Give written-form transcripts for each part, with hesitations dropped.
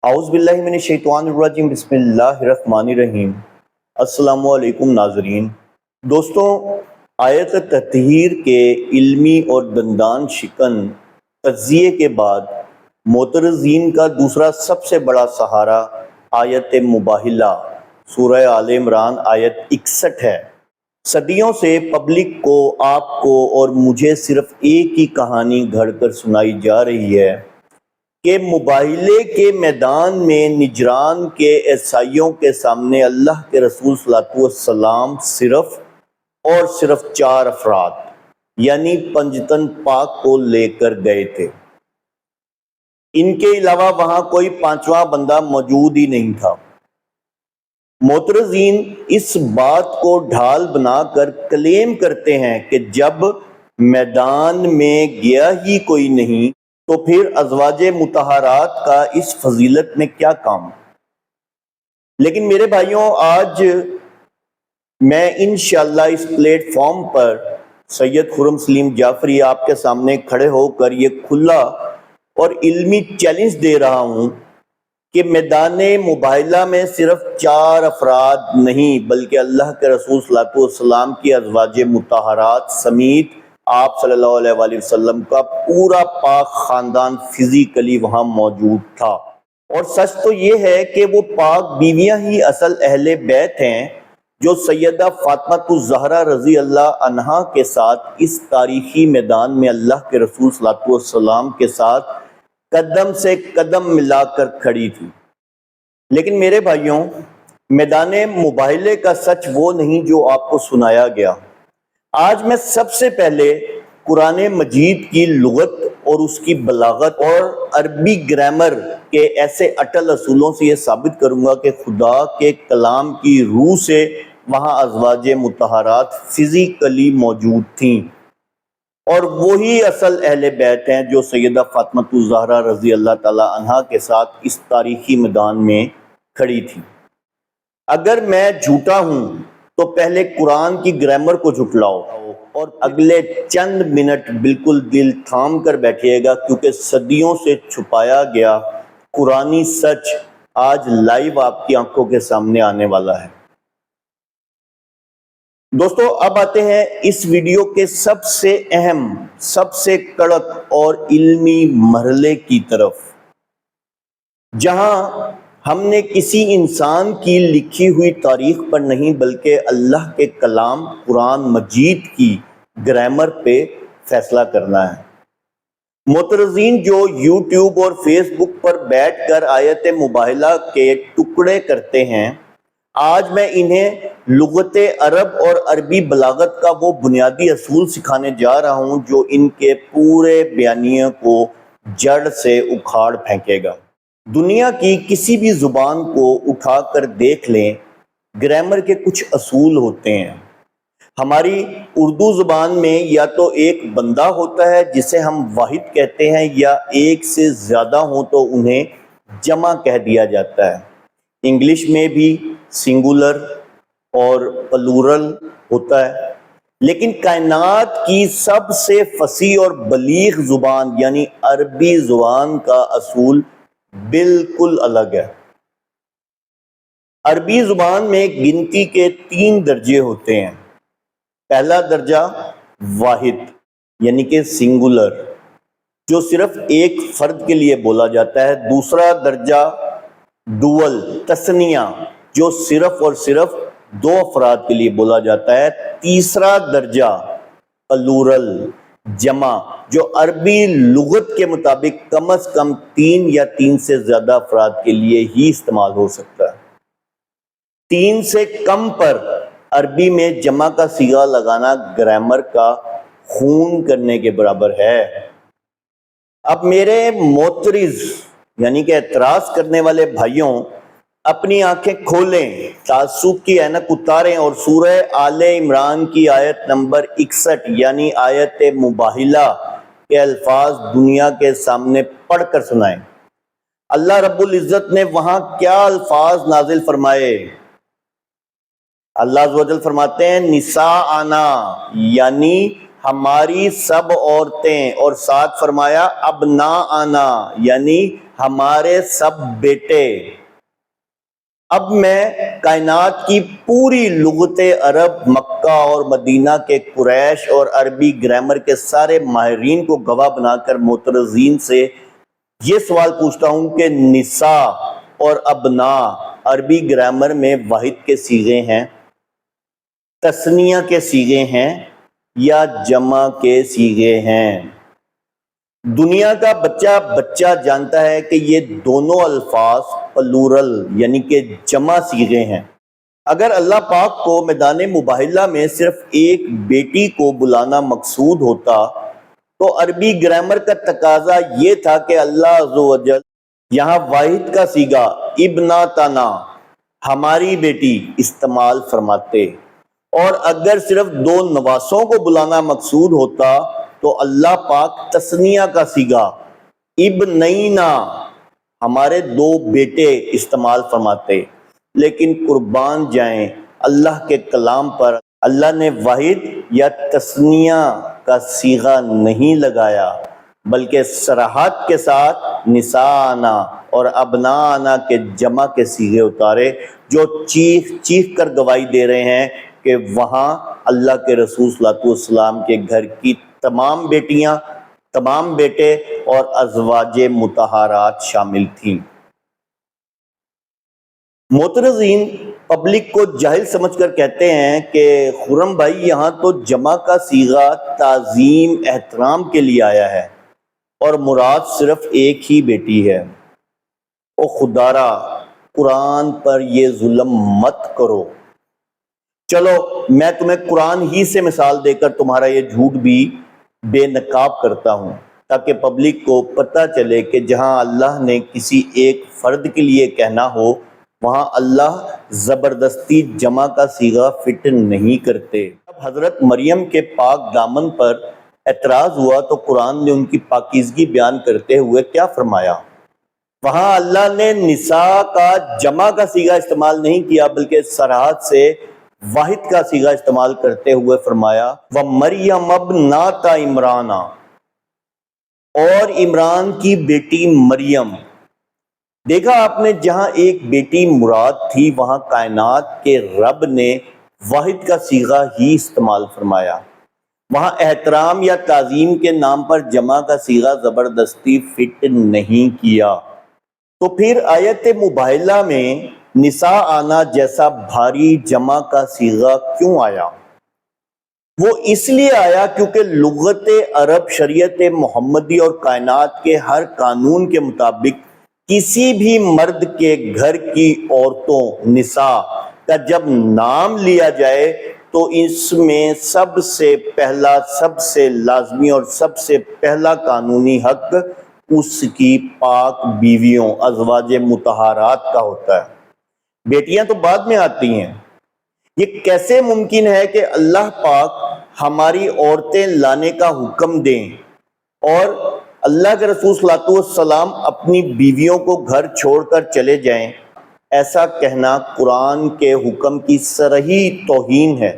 اعوذ باللہ من الشیطان الرجیم، بسم اللہ الرحمن الرحیم۔ السلام علیکم ناظرین۔ دوستوں، آیت تطہیر کے علمی اور دندان شکن تجزیے کے بعد معترضین کا دوسرا سب سے بڑا سہارا آیت مباہلہ سورہ آل عمران آیت 61 ہے۔ صدیوں سے پبلک کو، آپ کو اور مجھے صرف ایک ہی کہانی گھڑ کر سنائی جا رہی ہے کہ مباہلے کے میدان میں نجران کے عیسائیوں کے سامنے اللہ کے رسول صلی اللہ علیہ وسلم صرف اور صرف 4 افراد یعنی پنجتن پاک کو لے کر گئے تھے۔ ان کے علاوہ وہاں کوئی 5واں بندہ موجود ہی نہیں تھا۔ معترضین اس بات کو ڈھال بنا کر کلیم کرتے ہیں کہ جب میدان میں گیا ہی کوئی نہیں تو پھر ازواج مطہرات کا اس فضیلت میں کیا کام؟ لیکن میرے بھائیوں، آج میں انشاءاللہ اس پلیٹ فارم پر سید خرم سلیم جعفری آپ کے سامنے کھڑے ہو کر یہ کھلا اور علمی چیلنج دے رہا ہوں کہ میدان مباہلہ میں صرف 4 افراد نہیں بلکہ اللہ کے رسول صلی اللہ علیہ وسلم کی ازواج مطہرات سمیت آپ صلی اللہ علیہ وآلہ وسلم کا پورا پاک خاندان فزیکلی وہاں موجود تھا۔ اور سچ تو یہ ہے کہ وہ پاک بیویاں ہی اصل اہل بیت ہیں جو سیدہ فاطمہ الزہرا رضی اللہ عنہا کے ساتھ اس تاریخی میدان میں اللہ کے رسول صلی اللہ علیہ وسلم کے ساتھ قدم سے قدم ملا کر کھڑی تھی۔ لیکن میرے بھائیوں، میدان مباہلے کا سچ وہ نہیں جو آپ کو سنایا گیا۔ آج میں سب سے پہلے قرآن مجید کی لغت اور اس کی بلاغت اور عربی گرامر کے ایسے اٹل اصولوں سے یہ ثابت کروں گا کہ خدا کے کلام کی روح سے وہاں ازواج مطہرات فزیکلی موجود تھیں، اور وہی اصل اہل بیت ہیں جو سیدہ فاطمہ الزہرا رضی اللہ تعالی عنہا کے ساتھ اس تاریخی میدان میں کھڑی تھی۔ اگر میں جھوٹا ہوں تو پہلے قرآن کی گرامر کو جھٹلاؤ اور اگلے چند منٹ بالکل دل تھام کر بیٹھیے گا، کیونکہ صدیوں سے چھپایا گیا قرآنی سچ آج لائیو آپ کی آنکھوں کے سامنے آنے والا ہے۔ دوستو، اب آتے ہیں اس ویڈیو کے سب سے اہم، سب سے کڑک اور علمی مرحلے کی طرف، جہاں ہم نے کسی انسان کی لکھی ہوئی تاریخ پر نہیں بلکہ اللہ کے کلام قرآن مجید کی گرامر پہ فیصلہ کرنا ہے۔ معترضین جو یوٹیوب اور فیس بک پر بیٹھ کر آیت مباہلہ کے ٹکڑے کرتے ہیں، آج میں انہیں لغت عرب اور عربی بلاغت کا وہ بنیادی اصول سکھانے جا رہا ہوں جو ان کے پورے بیانیے کو جڑ سے اکھاڑ پھینکے گا۔ دنیا کی کسی بھی زبان کو اٹھا کر دیکھ لیں، گرامر کے کچھ اصول ہوتے ہیں۔ ہماری اردو زبان میں یا تو ایک بندہ ہوتا ہے جسے ہم واحد کہتے ہیں، یا ایک سے زیادہ ہوں تو انہیں جمع کہہ دیا جاتا ہے۔ انگلش میں بھی سنگولر اور پلورل ہوتا ہے، لیکن کائنات کی سب سے فصیح اور بلیغ زبان یعنی عربی زبان کا اصول بالکل الگ ہے۔ عربی زبان میں گنتی کے 3 درجے ہوتے ہیں۔ پہلا درجہ واحد یعنی کہ سنگولر، جو صرف ایک فرد کے لیے بولا جاتا ہے۔ دوسرا درجہ ڈوول تثنیہ، جو صرف اور صرف 2 افراد کے لیے بولا جاتا ہے۔ تیسرا درجہ پلورل جمع، جو عربی لغت کے مطابق کم از کم 3 یا 3 سے زیادہ افراد کے لیے ہی استعمال ہو سکتا ہے۔ 3 سے کم پر عربی میں جمع کا صیغہ لگانا گرامر کا خون کرنے کے برابر ہے۔ اب میرے معترض یعنی کہ اعتراض کرنے والے بھائیوں، اپنی آنکھیں کھولیں، تعصب کی اینک اتاریں اور سورہ آل عمران کی آیت نمبر 61 یعنی آیت مباہلہ کے الفاظ دنیا کے سامنے پڑھ کر سنائیں۔ اللہ رب العزت نے وہاں کیا الفاظ نازل فرمائے؟ اللہ عز و جل فرماتے ہیں نساءنا، یعنی ہماری سب عورتیں، اور ساتھ فرمایا ابناءنا، یعنی ہمارے سب بیٹے۔ اب میں کائنات کی پوری لغت عرب، مکہ اور مدینہ کے قریش اور عربی گرامر کے سارے ماہرین کو گواہ بنا کر معترضین سے یہ سوال پوچھتا ہوں کہ نساء اور ابنا عربی گرامر میں واحد کے صیغے ہیں، تثنیہ کے صیغے ہیں یا جمع کے صیغے ہیں؟ دنیا کا بچہ بچہ جانتا ہے کہ یہ دونوں الفاظ پلورل یعنی کہ جمع صیغے ہیں۔ اگر اللہ پاک کو میدان مباہلہ میں صرف ایک بیٹی کو بلانا مقصود ہوتا تو عربی گرامر کا تقاضا یہ تھا کہ اللہ عز و جل یہاں واحد کا صیغہ ابناتنا ہماری بیٹی استعمال فرماتے، اور اگر صرف دو نواسوں کو بلانا مقصود ہوتا تو اللہ پاک تثنیہ کا صیغہ ابنینا ہمارے دو بیٹے استعمال فرماتے۔ لیکن قربان جائیں اللہ کے کلام پر، اللہ نے واحد یا تثنیہ کا صیغہ نہیں لگایا بلکہ صراحت کے ساتھ نساءنا اور ابنانا کے جمع کے صیغے اتارے، جو چیخ چیخ کر گواہی دے رہے ہیں کہ وہاں اللہ کے رسول صلی اللہ علیہ وسلم کے گھر کی تمام بیٹیاں، تمام بیٹے اور ازواج مطہرات شامل تھیں۔ معترضین پبلک کو جاہل سمجھ کر کہتے ہیں کہ خرم بھائی یہاں تو جمع کا صیغہ تعظیم احترام کے لیے آیا ہے اور مراد صرف ایک ہی بیٹی ہے۔ او خدارا قرآن پر یہ ظلم مت کرو۔ چلو میں تمہیں قرآن ہی سے مثال دے کر تمہارا یہ جھوٹ بھی بے نقاب کرتا ہوں، تاکہ پبلک کو پتہ چلے کہ جہاں اللہ نے کسی ایک فرد کے لیے کہنا ہو وہاں اللہ زبردستی جمع کا صیغہ فٹ نہیں کرتے۔ جب حضرت مریم کے پاک دامن پر اعتراض ہوا تو قرآن نے ان کی پاکیزگی بیان کرتے ہوئے کیا فرمایا؟ وہاں اللہ نے نساء کا جمع کا صیغہ استعمال نہیں کیا بلکہ صراحت سے واحد کا صیغہ استعمال کرتے ہوئے فرمایا وَمَرْيَمَ ابْنَتَ عِمْرَانَ، اور عمران کی بیٹی مریم۔ دیکھا آپ نے جہاں ایک بیٹی مراد تھی وہاں کائنات کے رب نے واحد کا صیغہ ہی استعمال فرمایا، وہاں احترام یا تعظیم کے نام پر جمع کا صیغہ زبردستی فٹ نہیں کیا۔ تو پھر آیت مباہلہ میں نساء آنا جیسا بھاری جمع کا صیغہ کیوں آیا؟ وہ اس لیے آیا کیونکہ لغت عرب، شریعت محمدی اور کائنات کے ہر قانون کے مطابق کسی بھی مرد کے گھر کی عورتوں نساء کا جب نام لیا جائے تو اس میں سب سے پہلا، سب سے لازمی اور سب سے پہلا قانونی حق اس کی پاک بیویوں، ازواج مطہرات کا ہوتا ہے۔ بیٹیاں تو بعد میں آتی ہیں۔ یہ کیسے ممکن ہے کہ اللہ پاک ہماری عورتیں لانے کا حکم دیں اور اللہ کے رسول صلی اللہ علیہ وسلم اپنی بیویوں کو گھر چھوڑ کر چلے جائیں؟ ایسا کہنا قرآن کے حکم کی صریح توہین ہے۔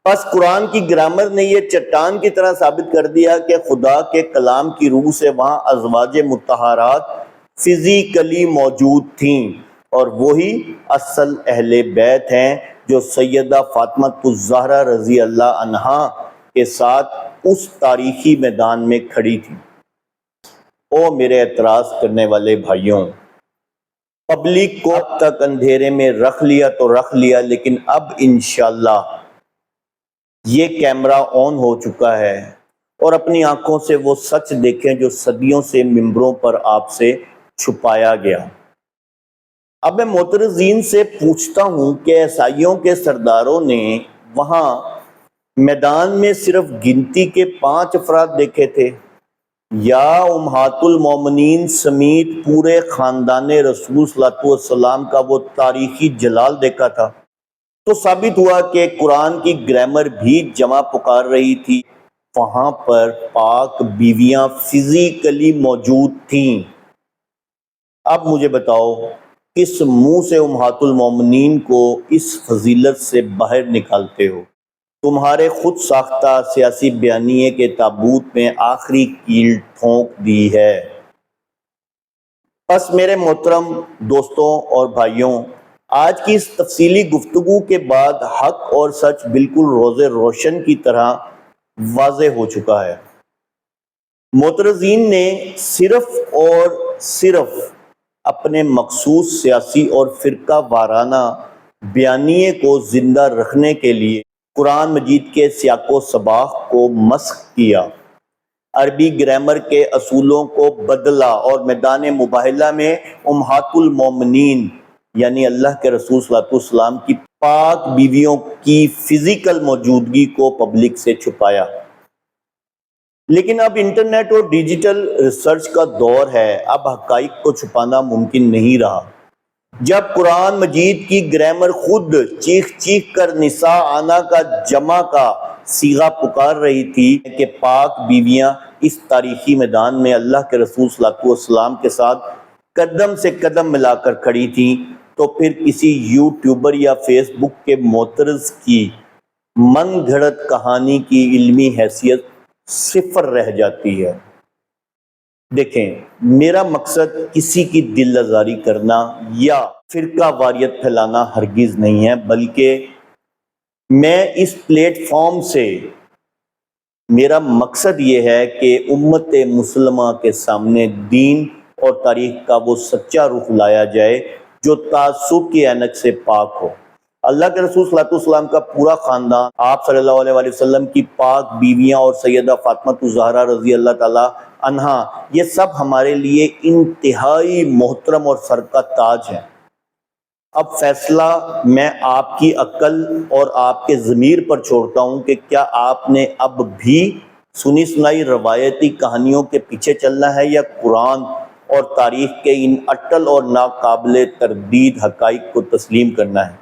پس قرآن کی گرامر نے یہ چٹان کی طرح ثابت کر دیا کہ خدا کے کلام کی روح سے وہاں ازواج مطہرات فزیکلی موجود تھیں، اور وہی اصل اہل بیت ہیں جو سیدہ فاطمہ الزہرا رضی اللہ عنہا کے ساتھ اس تاریخی میدان میں کھڑی تھی۔ او میرے اعتراض کرنے والے بھائیوں، پبلک کو اب تک اندھیرے میں رکھ لیا تو رکھ لیا، لیکن اب انشاءاللہ یہ کیمرہ آن ہو چکا ہے اور اپنی آنکھوں سے وہ سچ دیکھیں جو صدیوں سے ممبروں پر آپ سے چھپایا گیا۔ اب میں معترضین سے پوچھتا ہوں کہ عیسائیوں کے سرداروں نے وہاں میدان میں صرف گنتی کے 5 افراد دیکھے تھے یا امہات المومنین سمیت پورے خاندان رسول صلی اللہ علیہ وسلم کا وہ تاریخی جلال دیکھا تھا؟ تو ثابت ہوا کہ قرآن کی گرامر بھی جمع پکار رہی تھی، وہاں پر پاک بیویاں فزیکلی موجود تھیں۔ اب مجھے بتاؤ کس منہ سے امہات المومنین کو اس فضیلت سے باہر نکالتے ہو؟ تمہارے خود ساختہ سیاسی بیانیے کے تابوت میں آخری کیل ٹھونک دی ہے۔ بس میرے محترم دوستوں اور بھائیوں، آج کی اس تفصیلی گفتگو کے بعد حق اور سچ بالکل روز روشن کی طرح واضح ہو چکا ہے۔ معترضین نے صرف اور صرف اپنے مخصوص سیاسی اور فرقہ وارانہ بیانیے کو زندہ رکھنے کے لیے قرآن مجید کے سیاق و سباق کو مسخ کیا، عربی گرامر کے اصولوں کو بدلا اور میدان مباہلہ میں امہات المومنین یعنی اللہ کے رسول صلی اللہ علیہ وسلم کی پاک بیویوں کی فزیکل موجودگی کو پبلک سے چھپایا۔ لیکن اب انٹرنیٹ اور ڈیجیٹل ریسرچ کا دور ہے، اب حقائق کو چھپانا ممکن نہیں رہا۔ جب قرآن مجید کی گرامر خود چیخ چیخ کر نساء آنا کا جمع کا صیغہ پکار رہی تھی کہ پاک بیویاں اس تاریخی میدان میں اللہ کے رسول صلی اللہ علیہ وسلم کے ساتھ قدم سے قدم ملا کر کھڑی تھیں، تو پھر کسی یوٹیوبر یا فیس بک کے معترض کی من گھڑت کہانی کی علمی حیثیت صفر رہ جاتی ہے۔ دیکھیں، میرا مقصد کسی کی دل آزاری کرنا یا فرقہ واریت پھیلانا ہرگز نہیں ہے، بلکہ میں اس پلیٹ فارم سے میرا مقصد یہ ہے کہ امت مسلمہ کے سامنے دین اور تاریخ کا وہ سچا رخ لایا جائے جو تعصب کی عینک سے پاک ہو۔ اللہ کے رسول صلی اللہ علیہ وسلم کا پورا خاندان، آپ صلی اللہ علیہ وسلم کی پاک بیویاں اور سیدہ فاطمہ الزہرا رضی اللہ تعالی عنہا، یہ سب ہمارے لیے انتہائی محترم اور سر کا تاج ہیں۔ اب فیصلہ میں آپ کی عقل اور آپ کے ضمیر پر چھوڑتا ہوں کہ کیا آپ نے اب بھی سنی سنائی روایتی کہانیوں کے پیچھے چلنا ہے یا قرآن اور تاریخ کے ان اٹل اور ناقابل تردید حقائق کو تسلیم کرنا ہے۔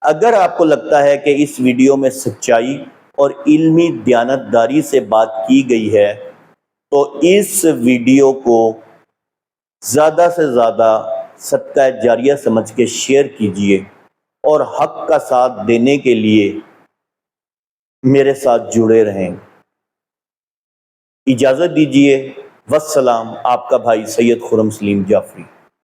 اگر آپ کو لگتا ہے کہ اس ویڈیو میں سچائی اور علمی دیانتداری سے بات کی گئی ہے تو اس ویڈیو کو زیادہ سے زیادہ صدقہ جاریہ سمجھ کے شیئر کیجئے اور حق کا ساتھ دینے کے لیے میرے ساتھ جڑے رہیں۔ اجازت دیجئے، والسلام، آپ کا بھائی سید خرم سلیم جعفری۔